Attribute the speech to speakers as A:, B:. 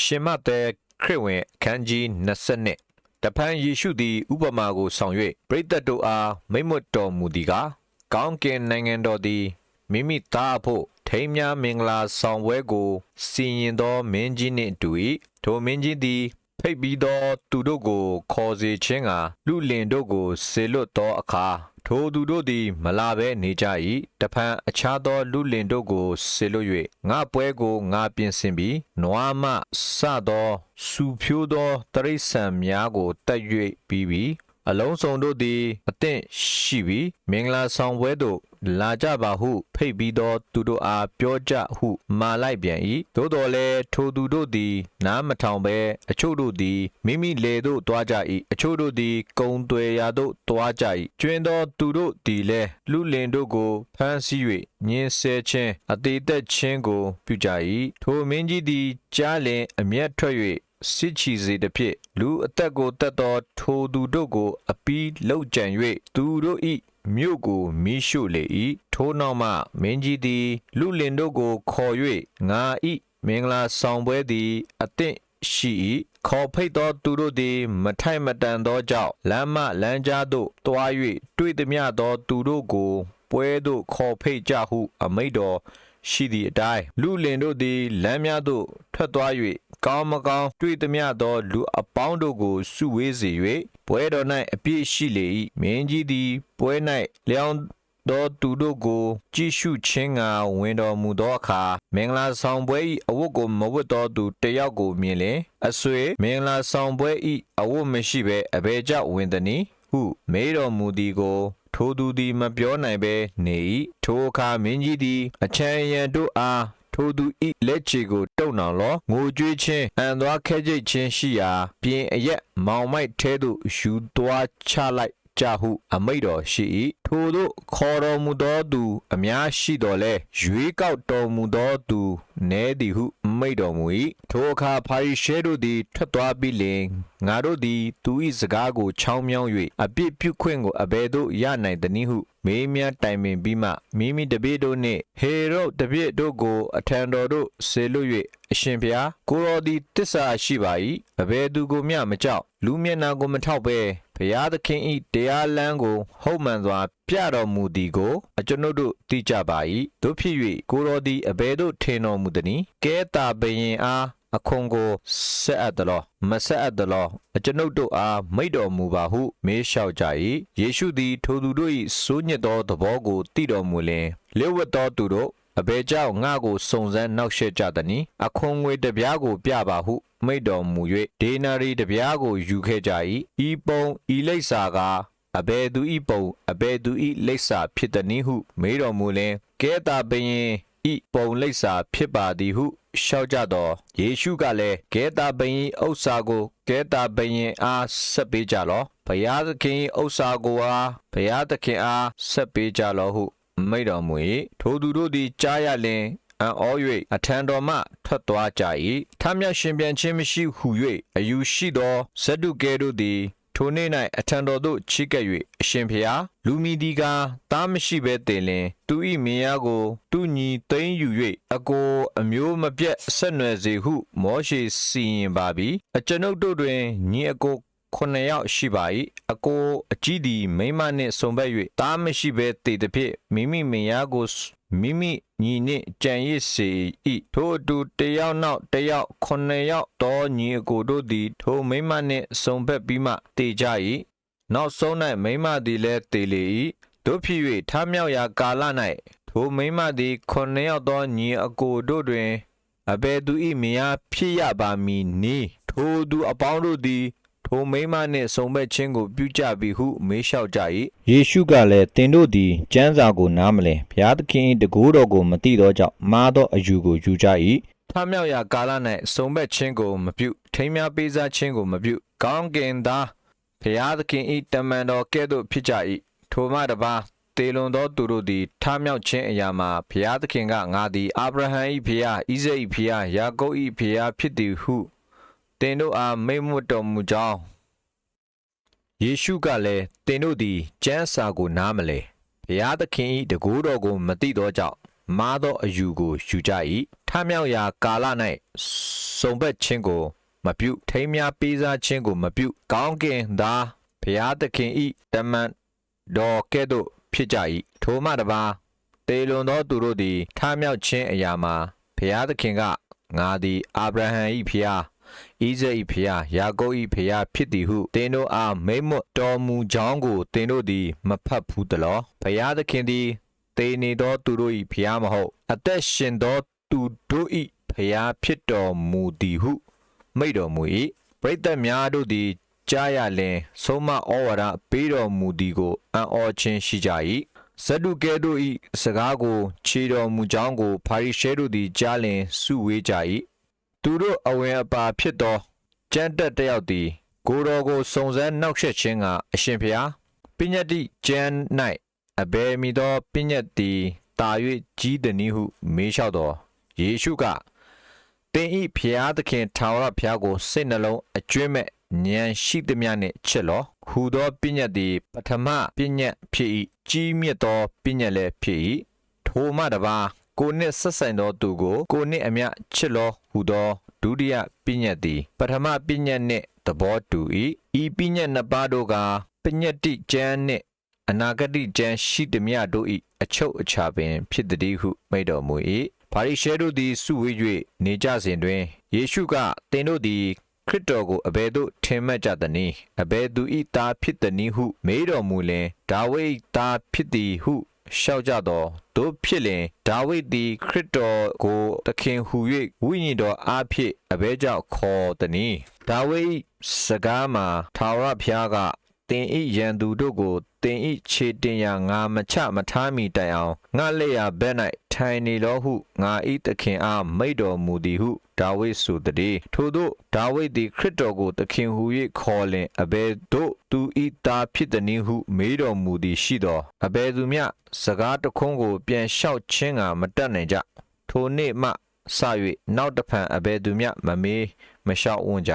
A: ရှင်မသည်ခရစ်ဝင်ခန်းကြီး20တဖန်ယေရှုသည်ဥပမာကိုဆောင်၍ပရိသတ်တို့အားမိန့်မွတ်တော်မူသည်ကားကောင်းကင်နိုင်ငံတော်သည်မိမိသားအဖို့ထိမ်းများမင်္ဂလာဆောင်ပွဲကိုစီရင်သောမင်းကြီးနှင့်တူ၏ထိုမင်းကြီးသည်ဖိတ်ပြီးသောသူတို့ကိုခေါ်စေခြင်းကလူလင်တို့ကိုဆေလွတ်သောအခါထိုသူတို့သည်မလာဘဲနေကြ၏တဖန်အခြားသောလူလင်တို့ကိုဆေလွတ်၍ငါပွဲကိုငါပြင်ဆင်ပြီးနွားမစသောစူဖြိုးသောတရိษံများကိုတက်၍ပြီးပြီအလုံးစုံတို့သည်အသင့်ရှိပြီးမင်္ဂလာဆောင်ပွဲသို့လာကြပါဟုဖိတ်ပြီးသောသူတို့အားပြောကြဟုမှာလိုက်ပြန်၏သို့တော်လည်းထိုသူတို့သည်နားမထောင်ဘဲအချို့တို့သည်မိမိလေသို့တွားကြ၏အချို့တို့သည်ကုံသွယ်ရာသို့တွားကြ၏ကျွင်းသောသူတို့သည်လည်းလူလင်တို့ကိုဖမ်းဆီး၍ညှင်းဆဲခြင်းအသေးသက်ခြင်းကိုပြုကြ၏ထိုမင်းကြီးသည်ကြားလျင်အမျက်ထွက်၍စစ်ချီစေတဖြင့်လူအသက်ကိုတတ်သောထိုသူတို့ကိုအပီးလှုပ်ကြံ၍သူတို့၏မြို့ကိုမီးရှို့လေ၏ထိုနောက်မှမင်းကြီးသည်လူလင်တို့ကိုခေါ်၍ငါ၏မင်္ဂလာဆောင်ပွဲသည်အသင့်ရှိ၏ခေါ်ဖိတ်သောသူတို့သည်မထိုက်မတန်သောကြောင့်လမ်းမလမ်းကြားသို့တွား၍တွေ့သည်များသောသူတို့ကိုပွဲသို့ခေါ်ဖိတ်ကြဟုအမိန့်တော်ရှိသည့်အတိုင်းလူလင်တို့သည်လမ်းများသို့ထွက်သွား၍ကောင်းမကောင်းတွေ့သည်များသောလူအပေါင်းတို့ကိုစုဝေးစေ၍ပွဲတော်၌အပြည့်ရှိလေ၏မင်းကြီးသည်ပွဲ၌လျောင်းသောသူတို့ကိုကြည့်ရှုခြင်းငှာဝင်တော်မူသောအခါမင်္ဂလာဆောင်ပွဲ၏အဝတ်ကိုမဝတ်သောသူတယောက်ကိုမြင်လျင်အဆွေမင်္ဂလာဆောင်ပွဲ၏အဝတ်မရှိဘဲအဘယ်ကြောင့်ဝင်သနည်းဟုမေးတော်မူသည်ကိုထိုသူသည်မပြောနိုင်ဘဲနေ၏ထိုအခါမင်းကြီးသည်အချမ်းရံတို့အားထိုသူ၏လက်ချေကိုတုပ်နှောင်လောငိုကြွေးခြင်းအံသွားခဲကြိတ်ခြင်းရှိရာပြင်အရက်မောင်မိုက်ထဲသို့ယူသွားချလိုက်ကြဟုအမိန့်တော်ရှိ၏ထိုသို့ခေါ်တော်မူသောသူအများရှိတော်လဲရွေးကောက်တော်မူသောသူနည်းသည်ဟုမိန့်တော်မူ၏ထိုအခါဖာရိရှဲတို့သည်ထွက်သွားပြီးလျှင်ငါတို့သည်သူ၏စကားကိုချောင်းမြောင်း၍အပြစ်ပြုခွင့်ကိုအဘယ်သို့ရနိုင်သနည်းဟုမေးမြန်းတိုင်ပင်ပြီးမှမိမိတပည့်တို့နှင့်ဟေရုတပည့်တို့ကိုအထံတော်သို့ဆေလွတ်၍အရှင်ဘုရားကိုတော်သည်တစ္ဆာရှိပါ၏အဘယ်သူကိုမျှမကြောက်လူမျက်နှာကိုမထောက်ဘဲဘုရားသခင်၏တရားလမ်းကိုဟုတ်မှန်စွာပြတော်မူသည်ကိုအကျွန်ုပ်တို့သိကြပါ၏တို့ဖြစ်၍ကိုတော်သည်အဘယ်သို့ထင်တော်မူသနည်းကဲတာဘယင်အားအခွန်ကိုဆက်အပ်သလောမဆက်အပ်သလောအကျွန်ုပ်တို့အားမိန့်တော်မူပါဟုမေးလျှောက်ကြ၏ယေရှုသည်ထိုသူတို့၏စိုးညစ်သောသဘောကိုသိတော်မူလျှင်လျှို့ဝှက်သောသူတို့အဘယ်ကြောင့်ငါကိုစုံစမ်းနှောက်ယှက်ကြသနည်းအခွန်ငွေတစ်ပြားကိုပြပါဟုမိန့်တော်မူ၍ဒေနာရီတစ်ပြားကိုယူခဲ့ကြ၏ဤပုံဤလိပ်စာကအဘယ်သူဤပုံအဘယ်သူဤလိပ်စာဖြစ်သနည်းဟုမေးတော်မူလျှင်ကဲတာဘယင်ဤပုံလိပ်စာဖြစ်ပါသည်ဟုလျှောက်ကြတော့ယေရှုကလည်းကဲတာဘယင်ဥစ္စာကိုကဲတာဘယင်အားဆက်ပေးကြလောဘုရားသခင်ဥစ္စာကိုအားဘုရားသခင်အားဆက်ပေးကြလောဟုမိန့်တော်မူ၏ထိုသူတို့သည်ကြားရလျင်အံ့ဩ၍အထံတော်မှထွက်သွားကြ၏ထမြောက်ရှင်ပြန်ခြင်းမရှိဟု၍အယူရှိသောဇဒ္ဒုကဲတို့သည်ထိုနေ့၌အထံတော်သို့ချီးကပ်၍အရှင်ဖျားလူမီဒီကာသားမရှိဘဲတင်လင်သူ၏မယားကိုသူညီသိမ်းယူ၍အကိုအမျိုးမပြတ်ဆက်နွယ်စေဟုမောရှေစီရင်ပါပြီအကျွန်ုပ်တို့တွင်ညီအကို9ယောက်ရှိပါ၏အကိုအကြီးသည်မိန်းမနှင့်ဆုံဘက်၍သားမရှိဘဲတည်သည်ဖြင့်မိမိမယားကိုမိမိညီနှင့်ကြံရစ်စေ၏ထိုအတူတယောက်နောက်တယောက်9ယောက်သောညီအကိုတို့သည်ထိုမိန်းမနှင့်ဆုံဘက်ပြီးမှတည်ကြ၏နောက်ဆုံး၌မိန်းမသည်လည်းတည်လေ၏တို့ဖြစ်၍ထမြောက်ရာကာလ၌ထိုမိန်းမသည်9ယောက်သောညီအကိုတို့တွင်အဘယ်သူ၏မယားဖြစ်ရပါမည်နည်းထိုသူအပေါင်းတို့သည်ထိုမိန်းမနှင့်ဆုံဘက်ခြင်းကိုပြုကြပြီဟုမေးလျှောက်ကြ၏ယေရှုကလည်းသင်တို့သည်ကျမ်းစာကိုနားမလည်ဘုရားသခင်၏တန်ခိုးတော်ကိုမသိသောကြောင့်မှားသောအယူကိုယူကြ၏ထမြောက်ရာကာလ၌ဆုံဘက်ခြင်းကိုမပြုထိမ်းများပေးစားခြင်းကိုမပြုကောင်းကင်သားဘုရားသခင်၏တမန်တော်ကဲ့သို့ဖြစ်ကြ၏ထိုမှတပါးတေလွန်သောသူတို့သည်ထမြောက်ခြင်းအရာမှာဘုရားသခင်ကငါသည်အာဗြဟံ၏ဘုရားဣဇက်၏ဘုရားယာကုပ်၏ဘုရားဖြစ်သည်ဟုသင်တို့အားမိန့်မွတ်တော်မူကြောင်းယေရှုကလည်းသင်တို့သည်ကျမ်းစာကိုနားမလည်ဘုရားသခင်၏တန်ခိုးတော်ကိုမသိသောကြောင့် မားသောအယူကိုယူကြ၏ထမြောက်ရာကာလ၌စုံဘက်ခြင်းကိုမပြုထိမ်းများပေးစားခြင်းကိုမပြုကောင်းကင်သာဘုရားသခင်၏တမန်တော်ကဲ့သို့ဖြစ်ကြ၏ထိုမှတပါတေလွန်သောသူတို့သည်ထမြောက်ခြင်းအရာမှာဘုရားသခင်ကငါသည်အာဗြဟံ၏ဖျားဣဇက်၏ဖျားယာကုပ်၏ဖျားဖြစ်သည်ဟုသင်တို့အားမိန့်မွတ်တော်မူကြောင်းကိုသင်တို့သည်မဖတ်ဘူးသလောဘုရားသခင်သည်သေနေသောသူတို့၏ဖျားမဟုတ်အသက်ရှင်သောသူတို့၏ဖျားဖြစ်တော်မူသည်ဟုမိန့်တော်မူ၏ပရိသတ်များတို့သည်ကြားရလျင်ဆုံးမဩဝါဒပေးတော်မူသည်ကိုအံ့ဩခြင်းရှိကြ၏ဇဒုကဲတို့၏စကားကိုခြေတော်မူကြောင်းကိုဖာရိရှဲတို့သည်ကြားလျင်စုဝေးကြ၏သူတို့အဝင်အပါဖြစ်သောကျမ်းတက်တစ်ယောက်သည်ကိုယ်တော်ကိုစုံစမ်းနှောက်ယှက်ခြင်းကအရှင်ဖျားပညတ်တိကျမ်း၌အဘယ်မီသောပညတ်သည်တာ၍ကြီးသည်နည်းဟုမေးလျှောက်တော်ယေရှုကသင်၏ဖျားသခင်ထာဝရဘုရားကိုစိတ်နှလုံးအကျွင့်မဲ့ဉာဏ်ရှိသည်များနှင့်ချစ်လောဟူသောပညတ်သည်ပထမပညတ်ဖြစ်၏ကြီးမြတ်သောပညတ်လည်းဖြစ်၏ထိုမှတပါကိုနှင့်ဆက်ဆိုင်သောသူကိုကိုနှင့်အမျှချစ်လောဟူသောဒုတိယပညတ်သည်ပထမပညတ်နှင့်သဘောတူ၏ဤပညတ်နှစ်ပါးတို့ကပညတ်တိကျမ်းနှင့်အနာဂတိကျမ်းရှိသည်များတို့၏အချုပ်အခြာပင်ဖြစ်သည်ဟုမိန့်တော်မူ၏ဖာရိရှဲတို့သည်စုဝေး၍နေကြစဉ်တွင်ယေရှုကသင်တို့သည်ခရစ်တော်ကိုအဘယ်သို့ထင်မှတ်ကြသနည်းအဘယ်သူ၏သားဖြစ်သည်နည်းဟုမေးတော်မူလျင်ဒါဝိဒ်သားဖြစ်သည်ဟုရှောက်ကြသောတို့ဖြစ်လျင်ဒါဝိဒ်သည်ခရစ်တော်ကိုသခင်ဟူ၍ဝိညာဉ်တော်အားဖြင့်အဘယ်ကြောင့်ခေါ်သနည်းဒါဝိဒ်စကားမှာထာဝရဘုရားကသင်၏ရန်သူတို့ကိုသင်၏ခြေတင်ရာငါမချမထားမီတိုင်အောင်ငါလက်ရာဘက်၌ထိုင်နေလောဟုငါ၏သခင်အားမိန့်တော်မူသည်ဟုဒါဝိဒ်ဆိုသည်ထို့သောဒါဝိဒ်သည်ခရစ်တော်ကိုသခင်ဟူ၍ခေါ်လျင်အဘယ်သို့သူ၏သားဖြစ်သည်နည်းဟုမေးတော်မူသည်ရှိသောအဘယ်သူမျှစကားတခွန်းကိုပြန်လျှောက်ခြင်းကမတတ်နိုင်ကြထိုနေ့မှစ၍နောက်တဖန်အဘယ်သူမျှမမေးမလျှောက်ဝန်းကြ